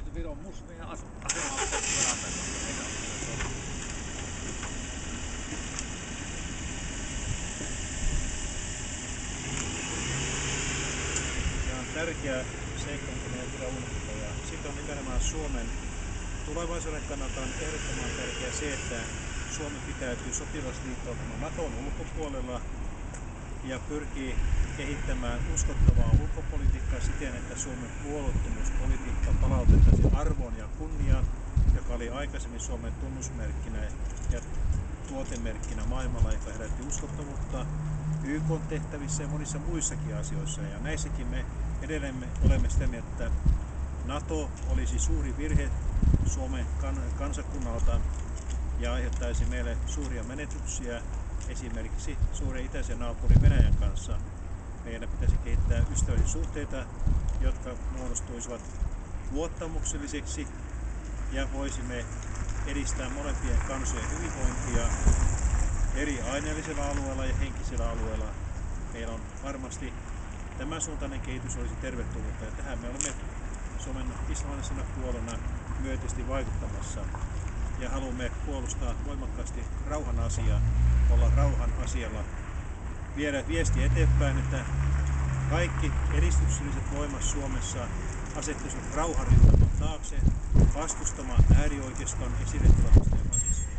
tietysti Viron meidän asema pitäisi parantaa, koska meidän on myös ollut. Tämä on tärkeä seikka, mitä meidän pitää unohtaa. Ja sitten on nimenomaan Suomen tulevaisuuden kannalta on ehdottoman tärkeää se, että Suomi pitäytyy sotilasliittoutuman Naton ulkopuolella ja pyrkii kehittämään uskottavaa ulkopolitiikkaa siten, että Suomen puolueettomuuspolitiikka palautettaisiin arvoon ja kunniaan, joka oli aikaisemmin Suomen tunnusmerkkinä ja tuotemerkkinä maailmalla, joka herätti uskottavuutta YK-tehtävissä ja monissa muissakin asioissa. Ja näissäkin me edelleen olemme sitä mieltä, että NATO olisi suuri virhe Suomen kansakunnalta ja aiheuttaisi meille suuria menetyksiä esimerkiksi suuren itäisen naapurin Venäjän kanssa. Meidän pitäisi kehittää ystävällisiä suhteita, jotka muodostuisivat luottamuksellisiksi ja voisimme edistää molempien kansojen hyvinvointia eri aineellisella alueella ja henkisellä alueella. Meillä on varmasti tämän suuntainen kehitys olisi tervetullutta ja tähän me olemme Suomen islamilaisena puolena myönteisesti vaikuttamassa ja haluamme puolustaa voimakkaasti rauhan asiaa, olla rauhan asialla, viedä viesti eteenpäin, että kaikki edistykselliset voimat Suomessa asettuisivat rauhanrintaman taakse vastustamaan äärioikeiston esille tulemista ja fasismia.